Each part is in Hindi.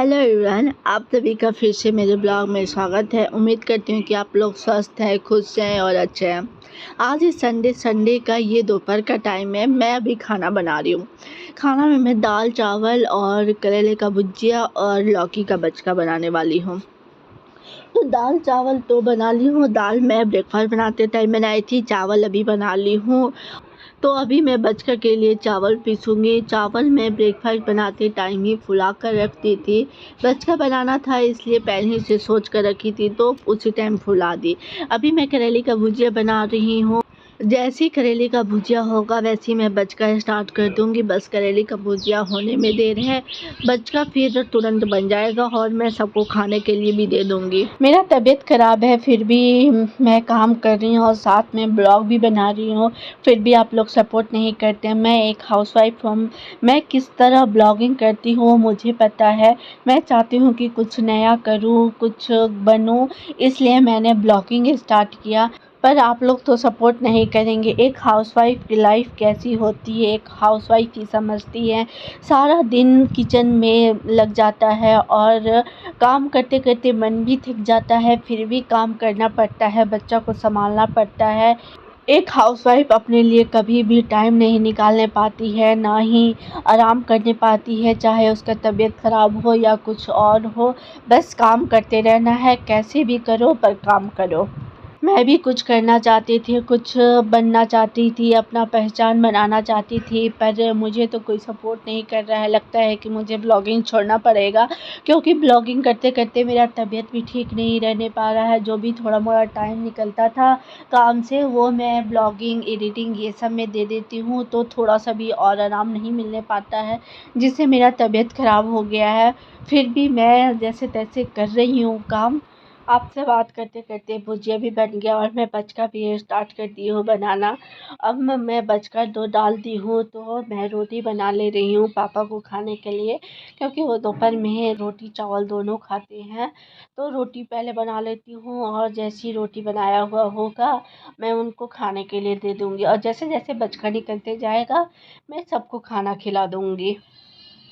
हेलो एवरीवन, आप सभी का फिर से मेरे ब्लॉग में स्वागत है। उम्मीद करती हूँ कि आप लोग स्वस्थ हैं, खुश हैं और अच्छे हैं। आज इस संडे का ये दोपहर का टाइम है। मैं अभी खाना बना रही हूँ। खाना में मैं दाल चावल और करेले का भुजिया और लौकी का बचका बनाने वाली हूँ। तो दाल चावल तो बना ली हूँ। दाल मैं ब्रेकफास्ट बनाते टाइम बनाई थी, चावल अभी बना ली हूँ। तो अभी मैं बचका के लिए चावल पीसूँगी। चावल मैं ब्रेकफास्ट बनाते टाइम ही फुला कर रखती थी। बचका बनाना था इसलिए पहले से सोच कर रखी थी तो उसी टाइम फुला दी। अभी मैं करेले का भुजिया बना रही हूँ। जैसे ही करेले का भुजिया होगा वैसे ही मैं बचका स्टार्ट कर दूँगी। बस करेले का भुजिया होने में देर है, बचका फिर तुरंत बन जाएगा और मैं सबको खाने के लिए भी दे दूँगी। मेरा तबीयत ख़राब है फिर भी मैं काम कर रही हूँ और साथ में ब्लॉग भी बना रही हूँ, फिर भी आप लोग सपोर्ट नहीं करते हैं। मैं एक हाउसवाइफ हूँ, मैं किस तरह ब्लॉगिंग करती हूँ मुझे पता है। मैं चाहती हूँ कि कुछ नया करूँ, कुछ बनूँ, इसलिए मैंने ब्लॉगिंग स्टार्ट किया। पर आप लोग तो सपोर्ट नहीं करेंगे। एक हाउसवाइफ की लाइफ कैसी होती है, एक हाउसवाइफ ही समझती है। सारा दिन किचन में लग जाता है और काम करते करते मन भी थक जाता है, फिर भी काम करना पड़ता है, बच्चा को संभालना पड़ता है। एक हाउसवाइफ अपने लिए कभी भी टाइम नहीं निकालने पाती है, ना ही आराम करने पाती है, चाहे उसका तबीयत ख़राब हो या कुछ और हो। बस काम करते रहना है, कैसे भी करो पर काम करो। मैं भी कुछ करना चाहती थी, कुछ बनना चाहती थी, अपना पहचान बनाना चाहती थी, पर मुझे तो कोई सपोर्ट नहीं कर रहा है। लगता है कि मुझे ब्लॉगिंग छोड़ना पड़ेगा, क्योंकि ब्लॉगिंग करते करते मेरा तबीयत भी ठीक नहीं रहने पा रहा है। जो भी थोड़ा मोड़ा टाइम निकलता था काम से वो मैं ब्लॉगिंग, एडिटिंग ये सब में दे देती हूँ, तो थोड़ा सा भी और आराम नहीं मिलने पाता है, जिससे मेरा तबीयत ख़राब हो गया है। फिर भी मैं जैसे तैसे कर रही हूँ काम। आपसे बात करते करते भुजिया भी बन गया और मैं बचका भी स्टार्ट कर दी हूँ बनाना। अब मैं बचका दो डाल दी हूँ तो मैं रोटी बना ले रही हूँ पापा को खाने के लिए, क्योंकि वो दोपहर में रोटी चावल दोनों खाते हैं। तो रोटी पहले बना लेती हूँ और जैसी रोटी बनाया हुआ होगा मैं उनको खाने के लिए दे दूँगी, और जैसे जैसे बचका निकलते जाएगा मैं सबको खाना खिला दूँगी।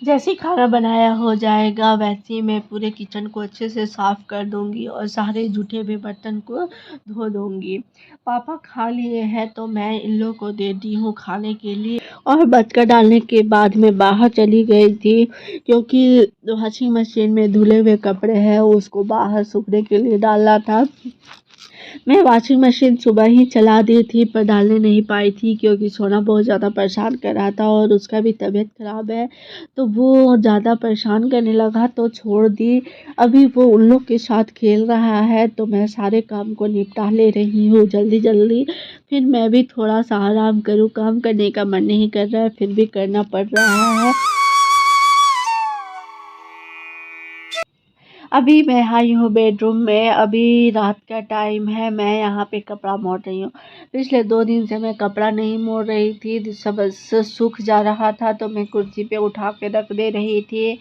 जैसे ही खाना बनाया हो जाएगा वैसे ही मैं पूरे किचन को अच्छे से साफ़ कर दूँगी और सारे जूठे हुए बर्तन को धो दूँगी। पापा खा लिए हैं तो मैं इन लोगों को दे दी हूँ खाने के लिए। और बचका डालने के बाद मैं बाहर चली गई थी, क्योंकि वॉशिंग मशीन में धुले हुए कपड़े हैं उसको बाहर सूखने के लिए डालना था। मैं वॉशिंग मशीन सुबह ही चला दी थी पर डालने नहीं पाई थी, क्योंकि सोना बहुत ज़्यादा परेशान कर रहा था और उसका भी तबीयत ख़राब है, तो वो ज़्यादा परेशान करने लगा तो छोड़ दी। अभी वो उन लोग के साथ खेल रहा है तो मैं सारे काम को निपटा ले रही हूँ जल्दी जल्दी। फिर मैं भी थोड़ा सा आराम करूँ, काम करने का मन नहीं कर रहा है फिर भी करना पड़ रहा है। अभी मैं आई हूँ बेडरूम में। अभी रात का टाइम है, मैं यहाँ पे कपड़ा मोड़ रही हूँ। पिछले 2 दिन से मैं कपड़ा नहीं मोड़ रही थी, सब बस सूख जा रहा था तो मैं कुर्सी पे उठा के रख दे रही थी।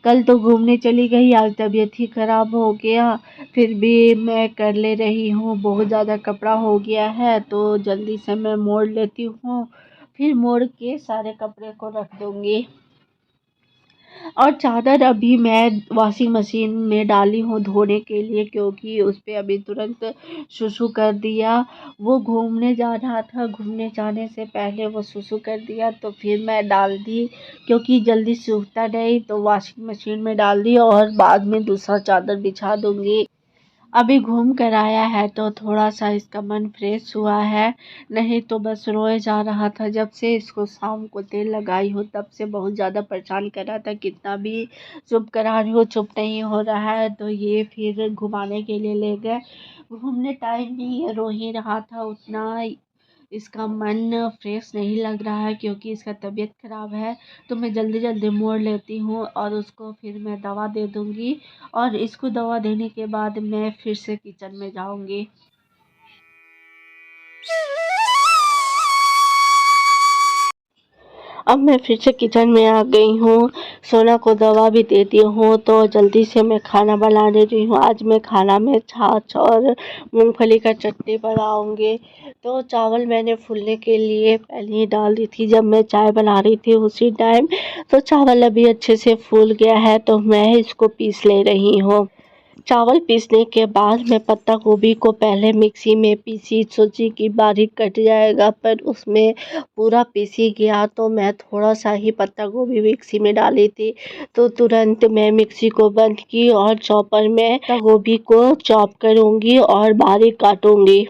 कल तो घूमने चली गई, आज तबीयत ही ख़राब हो गया, फिर भी मैं कर ले रही हूँ। बहुत ज़्यादा कपड़ा हो गया है तो जल्दी से मैं मोड़ लेती हूँ, फिर मोड़ के सारे कपड़े को रख दूँगी। और चादर अभी मैं वॉशिंग मशीन में डाली हूँ धोने के लिए, क्योंकि उस पे अभी तुरंत सुसु कर दिया। वो घूमने जा रहा था, घूमने जाने से पहले वो सुसु कर दिया तो फिर मैं डाल दी, क्योंकि जल्दी सूखता नहीं तो वॉशिंग मशीन में डाल दी और बाद में दूसरा चादर बिछा दूँगी। अभी घूम कर आया है तो थोड़ा सा इसका मन फ्रेश हुआ है, नहीं तो बस रोए जा रहा था। जब से इसको शाम को तेल लगाई हो तब से बहुत ज़्यादा परेशान कर रहा था, कितना भी चुप करा रही हो चुप नहीं हो रहा है। तो ये फिर घुमाने के लिए ले गए, घूमने टाइम भी ये रो ही रहा था उतना। इसका मन फ्रेश नहीं लग रहा है क्योंकि इसका तबीयत ख़राब है, तो मैं जल्दी जल्दी मोड़ लेती हूँ और उसको फिर मैं दवा दे दूँगी। और इसको दवा देने के बाद मैं फिर से किचन में जाऊँगी। अब मैं फिर से किचन में आ गई हूँ। सोना को दवा भी देती हूँ। तो जल्दी से मैं खाना बना ले रही हूँ। आज मैं खाना में छाछ और मूंगफली का चटनी बनाऊँगी। तो चावल मैंने फूलने के लिए पहले ही डाल दी थी जब मैं चाय बना रही थी उसी टाइम। तो चावल अभी अच्छे से फूल गया है तो मैं इसको पीस ले रही हूँ। चावल पीसने के बाद मैं पत्ता गोभी को पहले मिक्सी में पीसी, सोची कि बारीक कट जाएगा, पर उसमें पूरा पीसी गया। तो मैं थोड़ा सा ही पत्ता गोभी मिक्सी में डाली थी तो तुरंत मैं मिक्सी को बंद की और चॉपर में पत्ता गोभी को चॉप करूँगी और बारीक काटूँगी।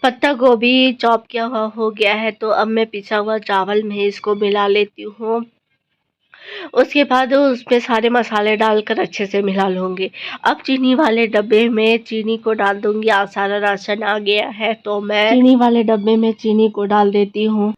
पत्ता गोभी चॉप किया हुआ हो गया है तो अब मैं पिसा हुआ चावल में इसको मिला लेती हूँ। उसके बाद उसमें सारे मसाले डालकर अच्छे से मिला लूँगी। अब चीनी वाले डब्बे में चीनी को डाल दूँगी। आज सारा राशन आ गया है तो मैं चीनी वाले डब्बे में चीनी को डाल देती हूँ।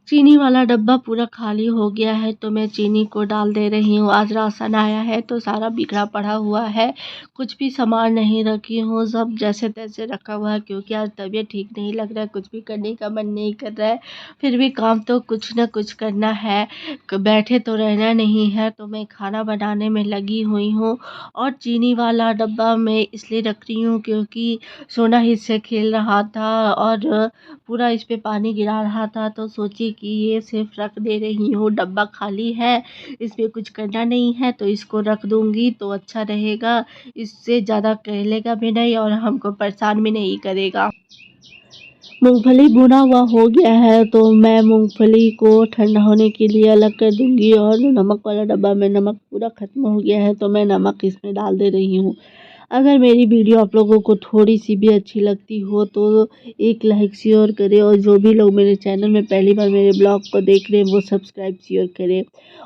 चीनी वाला डब्बा पूरा खाली हो गया है तो मैं चीनी को डाल दे रही हूँ। आज राशन आया है तो सारा बिखरा पड़ा हुआ है, कुछ भी सामान नहीं रखी हूँ, सब जैसे तैसे रखा हुआ है क्योंकि आज तबीयत ठीक नहीं लग रहा है, कुछ भी करने का मन नहीं कर रहा है। फिर भी काम तो कुछ ना कुछ करना है, बैठे तो रहना नहीं है। तो मैं खाना बनाने में लगी हुई हूँ। और चीनी वाला डब्बा मैं इसलिए रख रही हूँ क्योंकि सोना इससे खेल रहा था और पूरा इस पे पानी गिरा रहा था। तो सोची कि ये सिर्फ रख दे रही हूँ, डब्बा खाली है, इसमें कुछ करना नहीं है तो इसको रख दूँगी तो अच्छा रहेगा। इससे ज़्यादा कहलेगा भी नहीं और हमको परेशान भी नहीं करेगा। मूंगफली भुना हुआ हो गया है तो मैं मूंगफली को ठंडा होने के लिए अलग कर दूंगी। और नमक वाला डब्बा में नमक पूरा ख़त्म हो गया है तो मैं नमक इसमें डाल दे रही हूँ। अगर मेरी वीडियो आप लोगों को थोड़ी सी भी अच्छी लगती हो तो एक लाइक शेयर करें और जो भी लोग मेरे चैनल में पहली बार मेरे ब्लॉग को देख रहे हैं वो सब्सक्राइब शेयर करें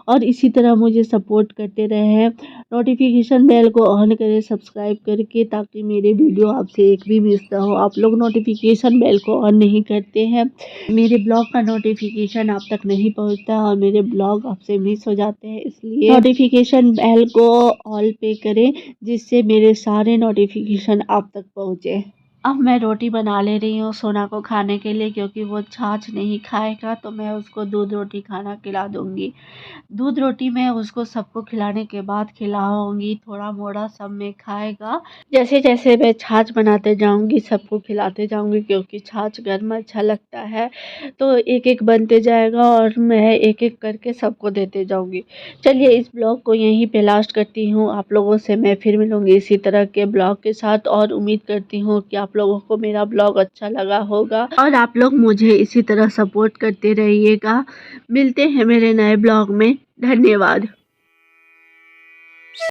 और इसी तरह मुझे सपोर्ट करते रहें। नोटिफिकेशन बेल को ऑन करें सब्सक्राइब करके ताकि मेरे वीडियो आपसे एक भी मिस ना हो। आप लोग नोटिफिकेशन बेल को ऑन नहीं करते हैं, मेरे ब्लॉग का नोटिफिकेशन आप तक नहीं पहुंचता और मेरे ब्लॉग आपसे मिस हो जाते हैं। इसलिए नोटिफिकेशन बेल को ऑल पे करें जिससे मेरे सारे नोटिफिकेशन आप तक पहुँचे। अब मैं रोटी बना ले रही हूँ सोना को खाने के लिए क्योंकि वो छाछ नहीं खाएगा तो मैं उसको दूध रोटी खाना खिला दूँगी। दूध रोटी मैं उसको सबको खिलाने के बाद खिलाऊंगी, थोड़ा मोड़ा सब में खाएगा। जैसे जैसे मैं छाछ बनाते जाऊंगी सबको खिलाते जाऊंगी क्योंकि छाछ गर्म अच्छा लगता है। तो एक एक बनते जाएगा और मैं एक एक करके सबको देते जाऊंगी। चलिए इस ब्लॉग को यहीं पे लास्ट करती हूँ। आप लोगों से मैं फिर मिलूंगी इसी तरह के ब्लॉग के साथ और उम्मीद करती हूँ कि आप लोगों को मेरा ब्लॉग अच्छा लगा होगा और आप लोग मुझे इसी तरह सपोर्ट करते रहिएगा। मिलते हैं मेरे नए ब्लॉग में। धन्यवाद।